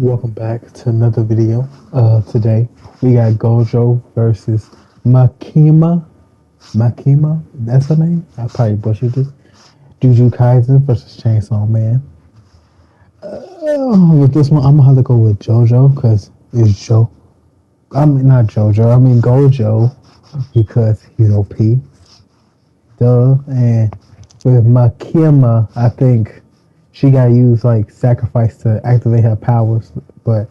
Welcome back to another video. Today we got Gojo versus Makima. Makima, that's her name. I probably butchered it. Jujutsu Kaisen versus Chainsaw Man. With this one, I'm gonna have to go with JoJo because it's Joe. I mean not JoJo. I mean Gojo because he's OP. Duh. And with Makima, I think she got used like sacrifice to activate her powers, but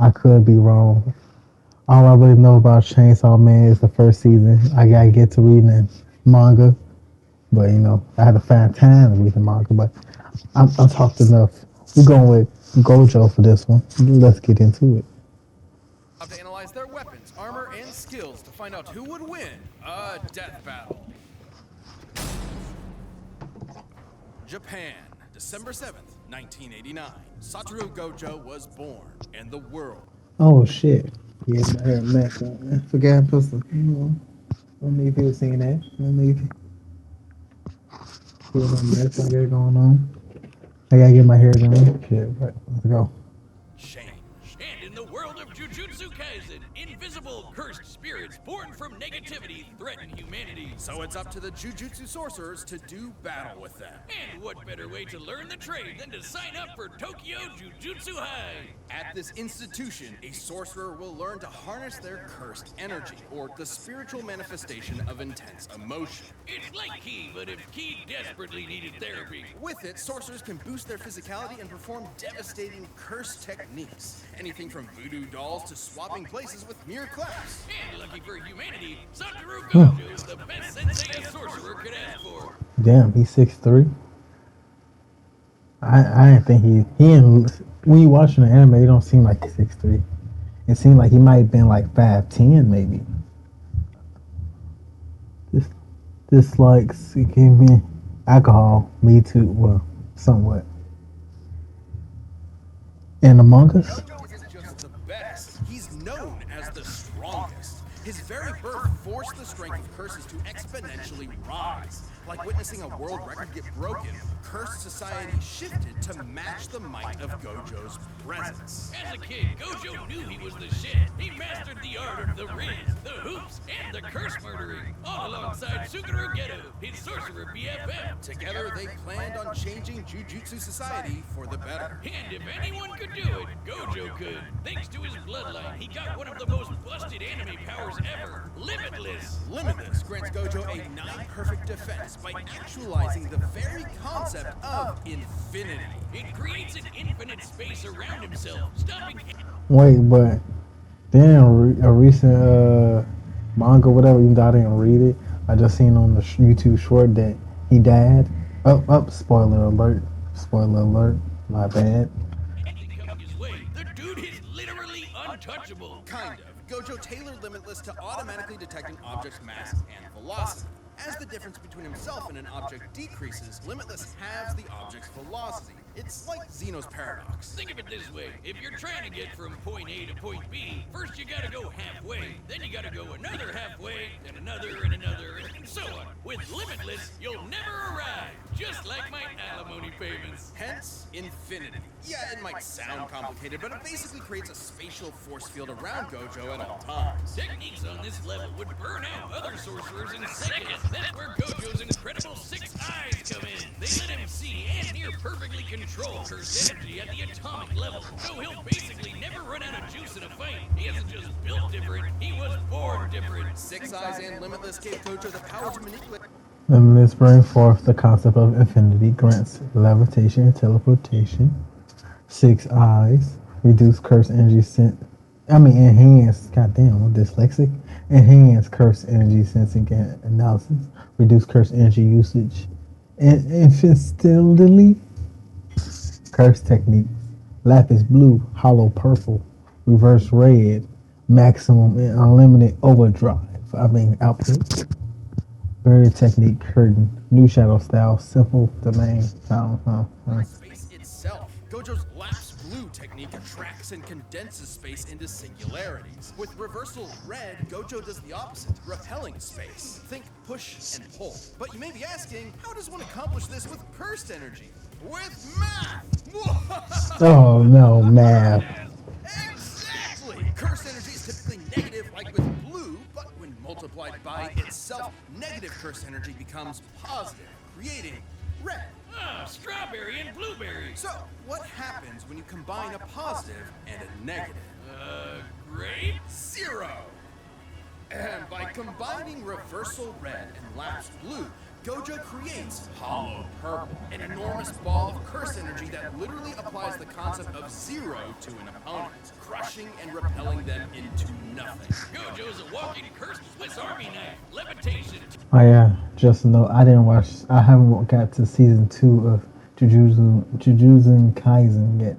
I could be wrong. All I really know about Chainsaw Man is the first season. I gotta get to reading the manga, but I had to find time to read the manga. But I'm talked enough. We're going with Gojo for this one. Let's get into it. To analyze their weapons, armor, and skills to find out who would win a death battle. Japan, December 7th, 1989. Satoru Gojo was born, and the world. Oh shit! Yeah, my hair messed up. I forgot I'm supposed to. Don't need people seeing that. Don't need people mess I got going on. I gotta get my hair done. Shit, but let's go. Change. And in the world of Jujutsu Kaisen, invisible, cursed spirits born from negativity threaten humanity. So it's up to the Jujutsu sorcerers to do battle with them. And what better way to learn the trade than to sign up for Tokyo Jujutsu High? At this institution, a sorcerer will learn to harness their cursed energy, or the spiritual manifestation of intense emotion. It's like Ki, but if Ki desperately needed therapy. With it, sorcerers can boost their physicality and perform devastating curse techniques. Anything from voodoo dolls to swapping places with mere claps. And lucky for humanity, Satoru Gojo is the best sensei a sorcerer could ask for. Damn, he's 6'3". I didn't think he didn't. When you watching the anime, it don't seem like he's 6'3". It seemed like he might have been like 5'10", maybe. This like gave me alcohol. Me too. Well, somewhat. And Among Us. Gojo isn't just the best, he's known as the strongest. His very birth forced the strength of curses to exponentially rise. Like witnessing a world record get broken, cursed society shifted to match the might of Gojo's presence. As a kid, Gojo knew he was the shit. He mastered the art of the riz, the hoops, and the curse murdering, all alongside Suguru Geto, his sorcerer BFF. Together, they planned on changing Jujutsu society for the better. And if anyone could do it, Gojo could. Thanks to his bloodline, he got one of the most busted anime powers ever, Limitless. Limitless grants Gojo a 9 perfect defense by actualizing the very concept of infinity. It creates an infinite space around himself, stopping. Wait, but then a recent manga, whatever, even though I didn't read it, I just seen on the YouTube short that he died. Spoiler alert. Spoiler alert. My bad. Anything coming his way, the dude is literally untouchable. Kind of. Gojo tailored Limitless to automatically detect an object's mass and velocity. As the difference between himself and an object decreases, Limitless halves the object's velocity. It's like Zeno's paradox. Think of it this way. If you're trying to get from point A to point B, first you gotta go halfway, then you gotta go another halfway, then another, and so on. With Limitless, you'll never arrive, just like my alimony payments. Hence, infinity. Yeah, it might sound complicated, but it basically creates a spatial force field around Gojo at all times. Techniques on this level would burn out other sorcerers in seconds. That's where Gojo's incredible 6 eyes come in. They let him see and near perfectly control cursed energy at the atomic level. So he'll basically never run out of juice in a fight. He isn't just built different, he was born different. 6 eyes and Limitless gave Gojo the power to manipulate. Limitless bring forth the concept of infinity, grants levitation and teleportation. 6 eyes, reduce curse energy enhance, goddamn, I'm dyslexic. Enhance curse energy sensing and analysis. Reduce curse energy usage. And instantly. Curse technique. Lapis blue, hollow purple, reverse red, maximum and unlimited overdrive. Output. Barrier technique, curtain, new shadow style, simple domain. Space itself. Gojo's lapse blue technique attracts and condenses space into singularities. With reversal red, Gojo does the opposite, repelling space. Think push and pull. But you may be asking, how does one accomplish this with cursed energy? With math! Oh no, math. multiplied by itself, negative curse energy becomes positive, creating red. Ah, strawberry and blueberry. So, what happens when you combine a positive and a negative? Grape? 0! And by combining reversal red and lapsed blue, Gojo creates hollow purple, an enormous ball of curse energy that literally applies the concept of 0 to an opponent, crushing and repelling them into nothing. Gojo's a walking cursed Swiss Army knife. Levitation. Oh yeah, just know I haven't got to season 2 of Jujutsu Kaisen yet.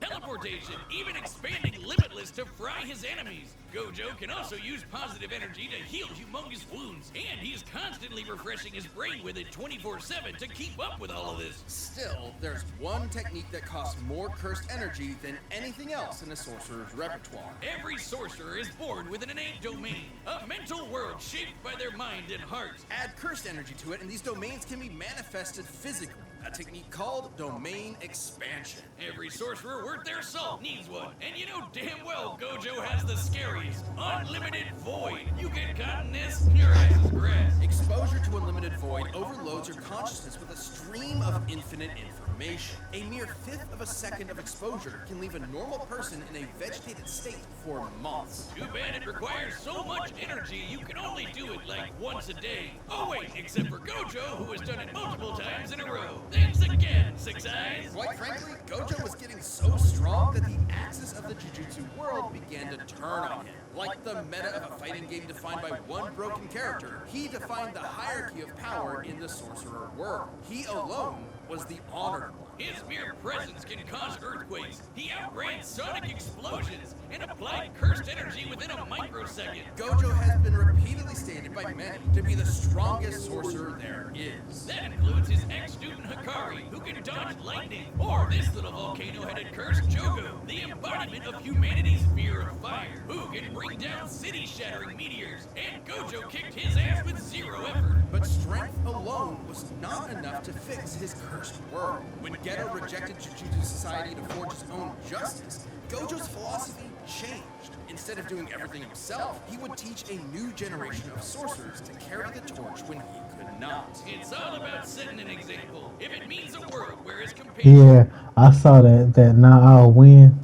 Teleportation, even expanding limitless to fry his enemies. Gojo can also use positive energy to heal humongous wounds, and he's constantly refreshing his brain with it 24/7 to keep up with all of this. Still, there's one technique that costs more cursed energy than anything else in a sorcerer's repertoire. Every sorcerer is born with an innate domain, a mental world shaped by their mind and heart. Add cursed energy to it, and these domains can be manifested physically. A technique called domain expansion. Every sorcerer worth their salt needs one, and you know damn well Gojo has the scariest, unlimited void. You get caught in this, your ass is grass. Exposure to unlimited void overloads your consciousness with a stream of infinite information. A mere fifth of a second of exposure can leave a normal person in a vegetated state for months. Too bad it requires so much energy you can only do it like once a day. Oh wait, except for Gojo, who has done it multiple times in a row. Thanks again, Six Eyes. Quite frankly, Gojo was getting so strong that the axis of the Jujutsu world began to turn on him. Like the meta of a fighting game defined by one broken character, he defined the hierarchy of power in the sorcerer world. He alone was the honored one. His mere presence can cause earthquakes. He outran sonic explosions and applied cursed energy within a microsecond. Gojo has been repeatedly stated by many to be the strongest sorcerer there is. That includes his ex-student Hikari, who can dodge lightning, or this little volcano-headed curse Jogo, the embodiment of humanity's fear of fire, who can bring down city-shattering meteors, and Gojo kicked his ass with 0 effort. But strength alone was not enough to fix his cursed world. When Geto rejected Jujutsu Society to forge his own justice, Gojo's philosophy changed. Instead of doing everything himself, he would teach a new generation of sorcerers to carry the torch when he could not. It's all about setting an example. If it means a world where his companions... Yeah, I saw that now I'll win.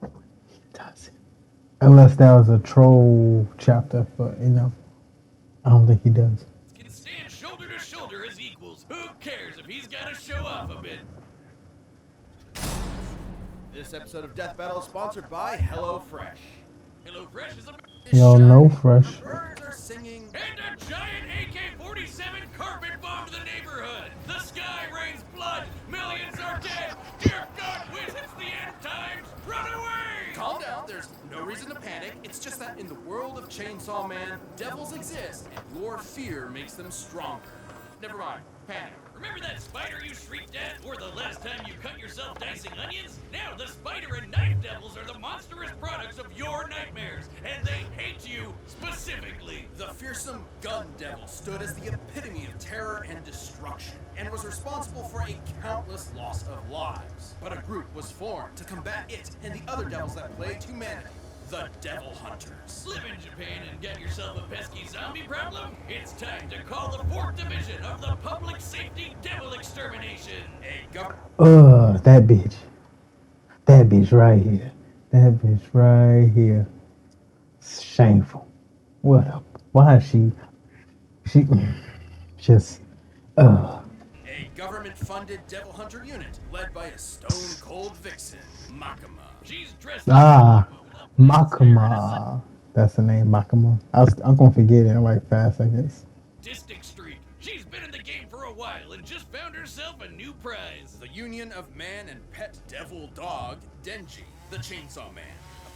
He does it. Unless that was a troll chapter, but I don't think he does. can stand shoulder to shoulder as equals. Who cares if he's got to show off a bit? This episode of Death Battle is sponsored by HelloFresh. HelloFresh is a... Y'all know fresh. Birds are singing. And a giant AK-47 carpet bombed the neighborhood. The sky rains blood. Millions are dead. Dear God, whiz, it's the end times. Run away! Calm down, there's no reason to panic. It's just that in the world of Chainsaw Man, devils exist, and your fear makes them stronger. Never mind, panic. Remember that spider you shrieked at, or the last time you cut yourself dicing onions? Now the spider and knife devils are the monstrous products of your nightmares, and they hate you specifically. The fearsome gun devil stood as the epitome of terror and destruction, and was responsible for a countless loss of lives. But a group was formed to combat it and the other devils that plagued humanity. The Devil Hunters. Live in Japan and get yourself a pesky zombie problem? It's time to call the 4th Division of the Public Safety Devil Extermination. That bitch. That bitch right here. That bitch right here. Shameful. What up? Why is she just, A government-funded Devil Hunter unit led by a stone-cold vixen, Makima. She's dressed Makima. That's the name, Makima. I'm gonna forget it in like 5 seconds. Sadistic streak. She's been in the game for a while and just found herself a new prize. The union of man and pet devil dog, Denji, the Chainsaw Man.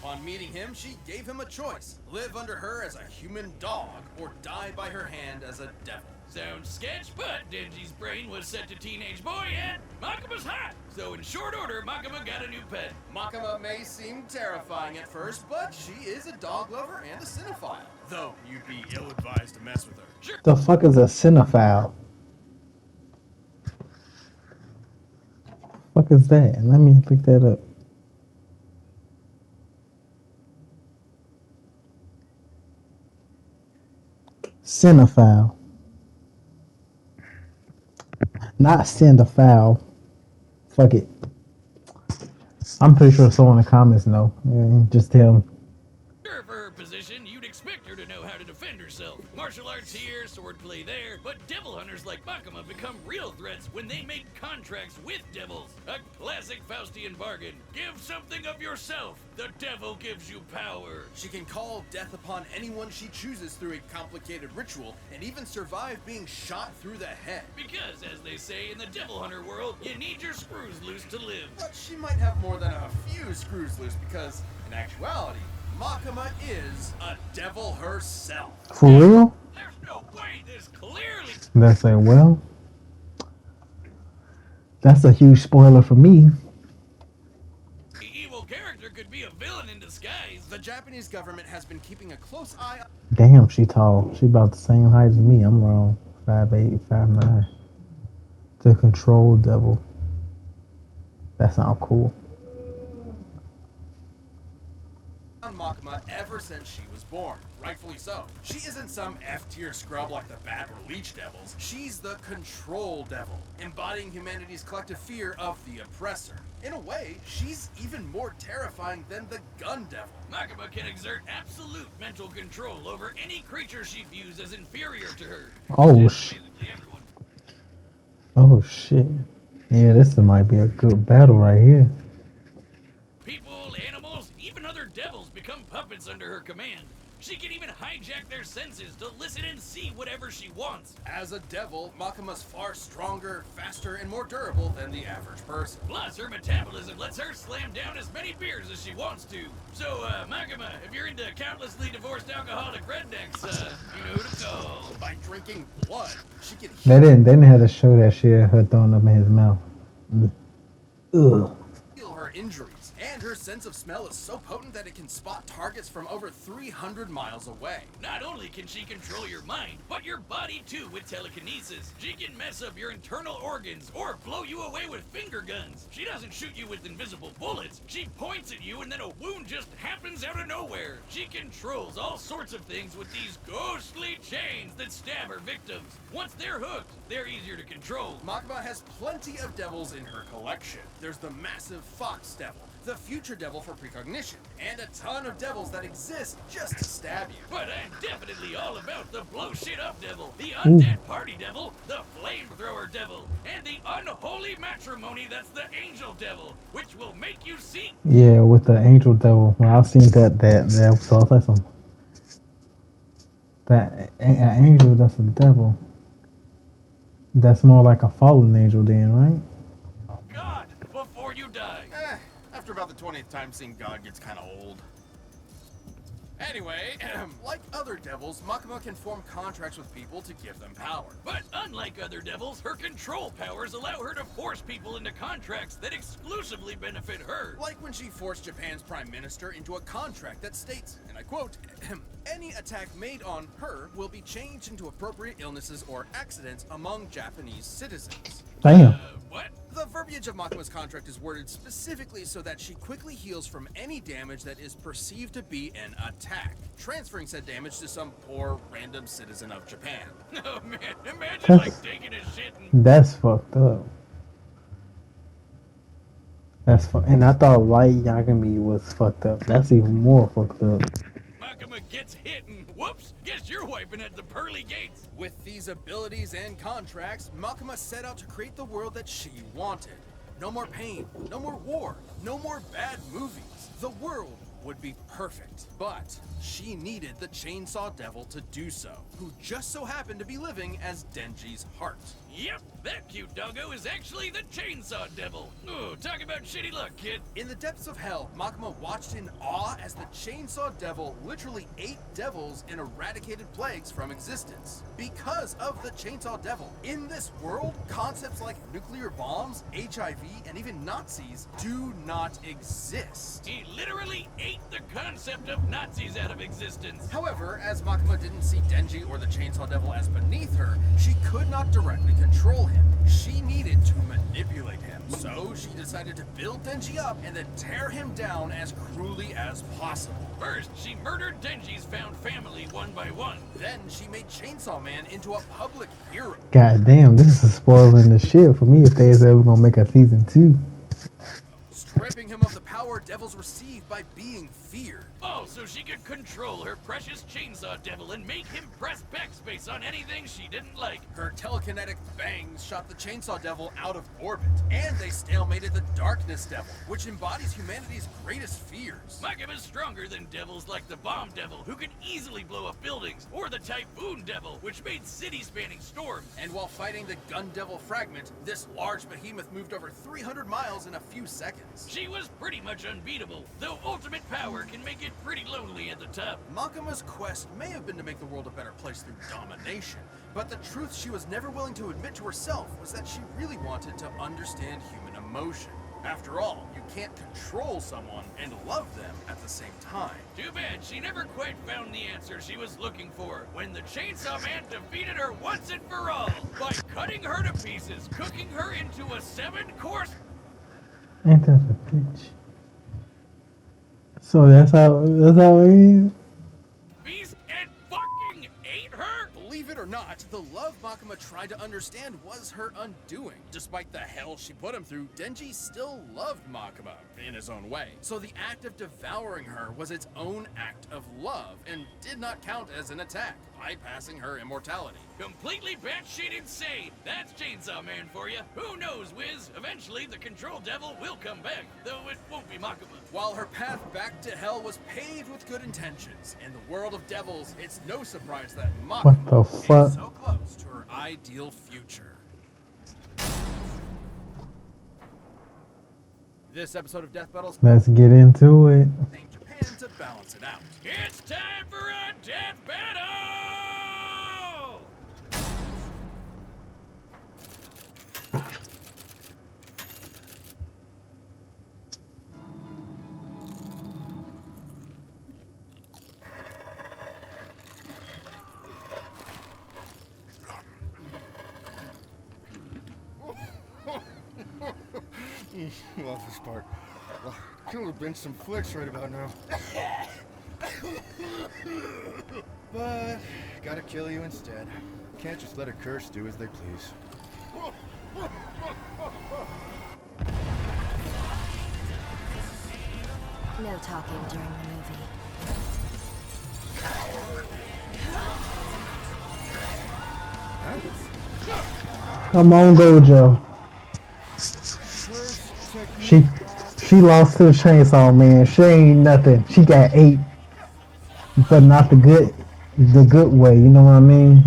Upon meeting him, she gave him a choice. Live under her as a human dog, or die by her hand as a devil. Sounds sketch, but Denji's brain was set to teenage boy and Makima's hot. So in short order, Makima got a new pet. Makima may seem terrifying at first, but she is a dog lover and a cinephile. Though you'd be ill-advised to mess with her. Sure. The fuck is a cinephile? Fuck is that? Let me pick that up. Cinephile. Not Cinderfowl. Fuck it. I'm pretty sure someone in the comments know. Yeah, just tell me. Sure, for her position, you'd expect her to know how to defend herself. Martial arts here, swordplay there, but devil hunters like Makima become real threats when they make contracts with devils. A classic Faustian bargain. Give something of yourself. The devil gives you power. She can call death upon anyone she chooses through a complicated ritual and even survive being shot through the head. Because, as they say in the devil hunter world, you need your screws loose to live. But she might have more than a few screws loose because, in actuality, Makima is a devil herself. For real? There's no way this clearly... That's a well. That's a huge spoiler for me. The evil character could be a villain in disguise. The Japanese government has been keeping a close eye on... Damn, she tall. She about the same height as me. I'm wrong. 5'8", 5'9". The control devil. That sounds cool. Makima ever since she was born. Rightfully so. She isn't some F-tier scrub like the Bat or Leech devils. She's the control devil, embodying humanity's collective fear of the oppressor. In a way, she's even more terrifying than the gun devil. Makima can exert absolute mental control over any creature she views as inferior to her. Oh shit. Oh shit. Yeah, this might be a good battle right here. People, animals, even other devils become puppets under her command. She can even hijack their senses to listen and see whatever she wants. As a devil, Makima's far stronger, faster, and more durable than the average person. Plus, her metabolism lets her slam down as many beers as she wants to. So, Makima, if you're into countlessly divorced alcoholic rednecks, you know who to call. By drinking blood, she can They didn't have to show that shit, her throwing up in his mouth. Ugh. heal her injuries. And her sense of smell is so potent that it can spot targets from over 300 miles away. Not only can she control your mind, but your body too with telekinesis. She can mess up your internal organs or blow you away with finger guns. She doesn't shoot you with invisible bullets. She points at you and then a wound just happens out of nowhere. She controls all sorts of things with these ghostly chains that stab her victims. Once they're hooked, they're easier to control. Makima has plenty of devils in her collection. There's the massive Fox Devil, the Future Devil for precognition, and a ton of devils that exist just to stab you. But I'm definitely all about the blow shit up devil, the undead party devil, the flamethrower devil, and the unholy matrimony that's the angel devil, which will make you see. Yeah, with the angel devil. Well, I've seen that episode. I was like some. That an angel, that's a devil. That's more like a fallen angel then, right? God, before you die. After about the 20th time, seeing God gets kind of old. Anyway, like other devils, Makima can form contracts with people to give them power. But unlike other devils, her control powers allow her to force people into contracts that exclusively benefit her. Like when she forced Japan's prime minister into a contract that states, and I quote, any attack made on her will be changed into appropriate illnesses or accidents among Japanese citizens. Damn. What? The verbiage of Makima's contract is worded specifically so that she quickly heals from any damage that is perceived to be an attack, transferring said damage to some poor random citizen of Japan. Oh man, imagine like taking a shit and... That's fucked up. And I thought Light Yagami was fucked up. That's even more fucked up. Makima gets hit and whoops, guess you're wiping at the pearly gates. With these abilities and contracts, Makima set out to create the world that she wanted. No more pain, no more war, no more bad movies. The world would be perfect. But she needed the Chainsaw Devil to do so, who just so happened to be living as Denji's heart. Yep, that cute doggo is actually the Chainsaw Devil. Oh, talk about shitty luck, kid. In the depths of hell, Makima watched in awe as the Chainsaw Devil literally ate devils and eradicated plagues from existence. Because of the Chainsaw Devil, in this world, concepts like nuclear bombs, HIV, and even Nazis do not exist. He literally ate the concept of Nazis out of existence. However, as Makima didn't see Denji or the Chainsaw Devil as beneath her, she could not directly control him, she needed to manipulate him. So she decided to build Denji up and then tear him down as cruelly as possible. First, she murdered Denji's found family one by one. Then she made Chainsaw Man into a public hero. God damn, this is spoiling the shit for me if there's ever gonna make a season 2. Stripping him of the power devils receive by being feared. Oh, so she could control her precious chainsaw devil and make him press backspace on anything she didn't like. Her telekinetic bangs shot the Chainsaw Devil out of orbit, and they stalemated the Darkness Devil, which embodies humanity's greatest fears. Makima's stronger than devils like the Bomb Devil, who could easily blow up buildings, or the Typhoon Devil, which made city-spanning storms. And while fighting the Gun Devil Fragment, this large behemoth moved over 300 miles in a few seconds. She was pretty much unbeatable, though ultimate power can make it pretty lonely at the top. Makima's quest may have been to make the world a better place through domination, but the truth she was never willing to admit to herself was that she really wanted to understand human emotion. After all, you can't control someone and love them at the same time. Too bad she never quite found the answer she was looking for when the Chainsaw Man defeated her once and for all by cutting her to pieces, cooking her into a 7-course. Ain't that a bitch? So that's how it is? Beast and fucking ate her? Believe it or not, the love Makima tried to understand was her undoing. Despite the hell she put him through, Denji still loved Makima in his own way. So the act of devouring her was its own act of love and did not count as an attack, bypassing her immortality. Completely batshit insane. That's Chainsaw Man for you. Who knows, Wiz? Eventually, the Control Devil will come back, though it won't be Makima. While her path back to hell was paved with good intentions, in the world of devils, it's no surprise that What the Makima fuck? is so close to her ideal future. This episode of Death Battles Let's get into it. named Japan to balance it out. It's time for a death battle! Love this part. Well, could have been some flicks right about now. But gotta kill you instead. Can't just let a curse do as they please. No talking during the movie. Come on, Gojo. She lost to the Chainsaw Man. She ain't nothing. She got 8, but not the good way. You know what I mean?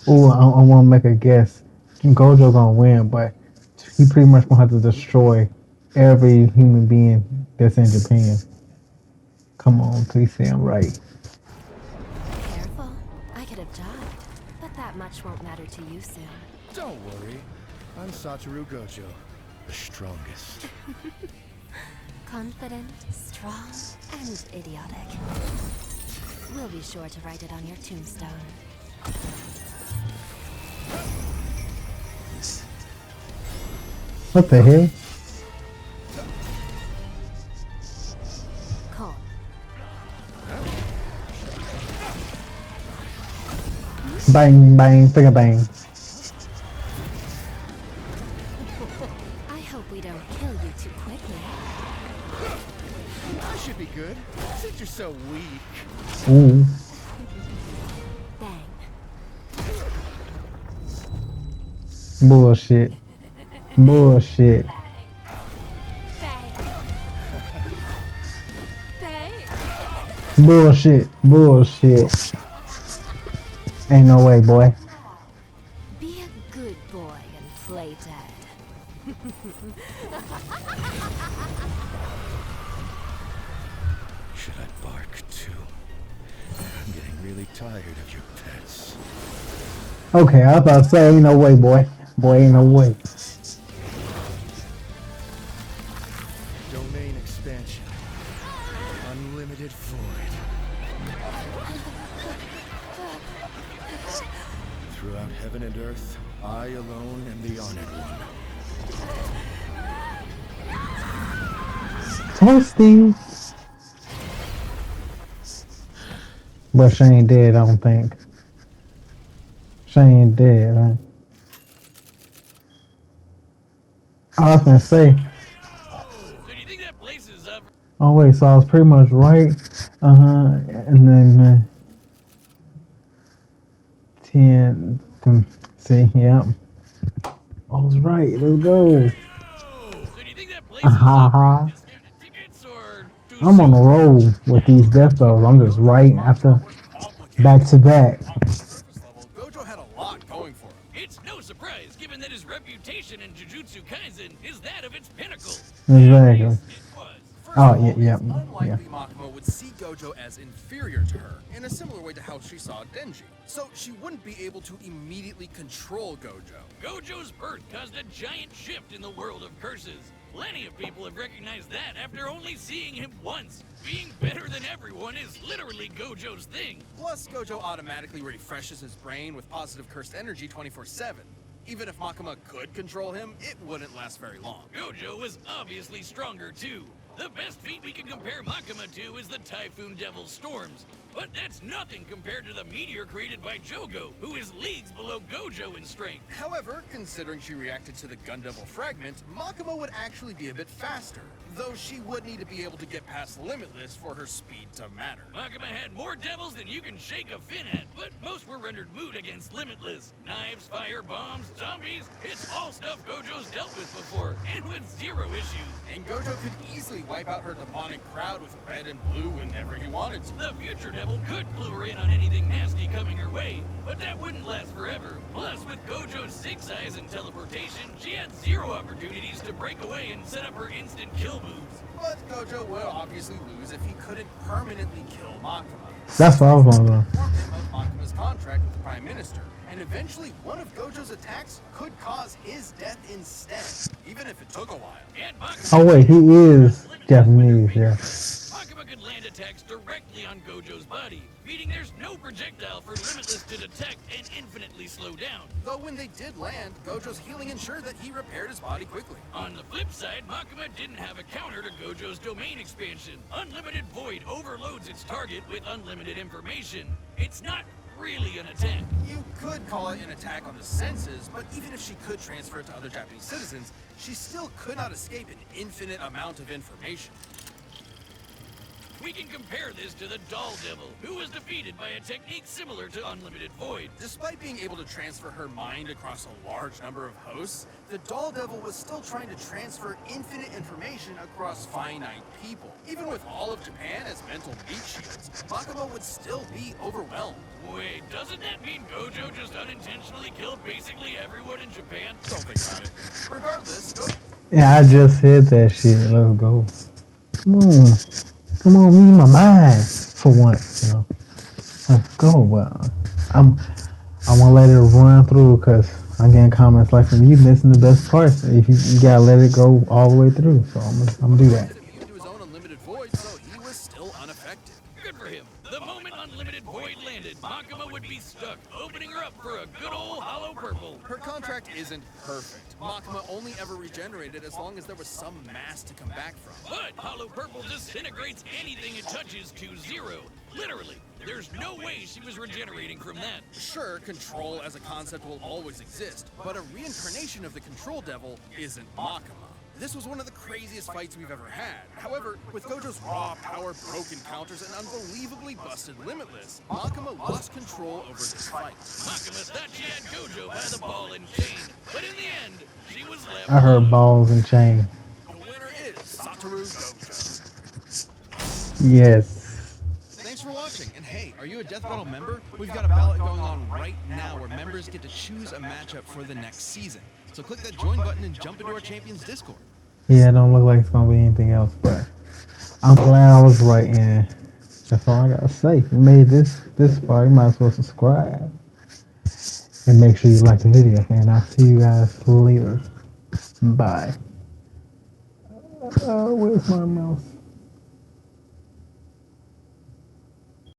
Ooh, I want to make a guess. Gojo gonna win, but he pretty much gonna have to destroy every human being that's in Japan. Come on, please say I'm right. Careful. I could have died, but that much won't matter to you soon. Don't worry. I'm Satoru Gojo, the strongest. Confident, strong, and idiotic. We'll be sure to write it on your tombstone. What the hell? Calm. Bang, bang, finger bang. I hope we don't kill you too quickly. I should be good, since you're so weak. Ooh. Bang. Bullshit. Bullshit. Bang. Bang. Bullshit. Bullshit. Ain't no way, boy. Be a good boy and play dead. Should I bark too? I'm getting really tired of your pets. Okay, I was about to say, ain't no way, boy. Boy, ain't no way. Domain expansion. Unlimited void. Throughout heaven and earth, I alone am the honored one. Toasty. But she ain't dead, I don't think. She ain't dead, right? I was gonna say. So do you think that place is up? Oh wait, so I was pretty much right. And then 10. See, yeah. I was right. Let's go. So do you think that place is Ha up ha. for discounted tickets or too I'm on a soon? roll with these death throws. I'm just right after back to back. On the surface level, Gojo had a lot going for him. It's no surprise, given that his reputation in Jujutsu Kaisen is that of its pinnacle. Exactly. It was. First Oh of all, yeah. it's unlikely Makima would see Gojo as inferior to her, in a similar way to how she saw Denji. So she wouldn't be able to immediately control Gojo. Gojo's birth caused a giant shift in the world of curses. Plenty of people have recognized that after only seeing him once. Being better than everyone is literally Gojo's thing. Plus, Gojo automatically refreshes his brain with positive cursed energy 24/7. Even if Makima could control him, it wouldn't last very long. Gojo was obviously stronger too. The best feat we can compare Makima to is the Typhoon Devil's storms. But that's nothing compared to the meteor created by Jogo, who is leagues below Gojo in strength. However, considering she reacted to the Gun Devil fragment, Makima would actually be a bit faster, though she would need to be able to get past Limitless for her speed to matter. Makima had more devils than you can shake a fin at, but most were rendered moot against Limitless. Knives, fire, bombs, zombies, it's all stuff Gojo's dealt with before, and with zero issues. And Gojo could easily wipe out her demonic crowd with red and blue whenever he wanted to. The future devil could clue her in on anything nasty coming her way, but that wouldn't last forever. Plus, with Gojo's 6 eyes and teleportation, she had zero opportunities to break away and set up her instant kill moves. But Gojo would obviously lose if he couldn't permanently kill Makima. That's what I was wondering. Informed him of Makima's contract with the Prime Minister, and eventually one of Gojo's attacks could cause his death instead, even if it took a while. And Makima Oh wait, he is Japanese, yeah. Makima could land attacks directly on Gojo's body, meaning there's no projectile for Limitless to detect and infinitely slow down. Though when they did land, Gojo's healing ensured that he repaired his body quickly. On the flip side, Makima didn't have a counter to Gojo's domain expansion. Unlimited Void overloads its target with unlimited information. It's not really an attack. You could call it an attack on the senses, but even if she could transfer it to other Japanese citizens, she still could not escape an infinite amount of information. We can compare this to the Doll Devil, who was defeated by a technique similar to Unlimited Void. Despite being able to transfer her mind across a large number of hosts, the Doll Devil was still trying to transfer infinite information across finite people. Even with all of Japan as mental meat shields, Makima would still be overwhelmed. Wait, doesn't that mean Gojo just unintentionally killed basically everyone in Japan? Don't think about it. Regardless, Yeah, I just said that shit. Let's go. Come on, read my mind for once, you know. Let's go. Well, I want to let it run through because I'm getting comments like from you missing the best parts. If you gotta let it go all the way through, so I'm gonna do that. immune to his own unlimited void, so he was still unaffected. Good for him. The moment Unlimited Void landed, Makima would be stuck, opening her up for a good old hollow purple. Her contract isn't perfect. Makima only ever regenerated as long as there was some mass to come back from. But hollow purple disintegrates anything it touches to zero. Literally. There's no way she was regenerating from that. Sure, control as a concept will always exist, but a reincarnation of the Control Devil isn't Makima. This was one of the craziest fights we've ever had. However, with Gojo's raw power, broken counters, and unbelievably busted Limitless, Makima lost control over this fight. Makima thought she had Gojo by the ball and chain, but in the end, she was left. I heard balls and chain. The winner is Satoru Gojo. Yes. Thanks for watching, and hey, are you a Death Battle member? We've got a ballot going on right now where members get to choose a matchup for the next season. So click that join button and jump into our Champions Discord. Yeah, it don't look like it's gonna be anything else, but I'm glad I was right, and that's all I gotta say. If you made this far, you might as well subscribe. And make sure you like the video, and I'll see you guys later. Bye. Where's my mouse?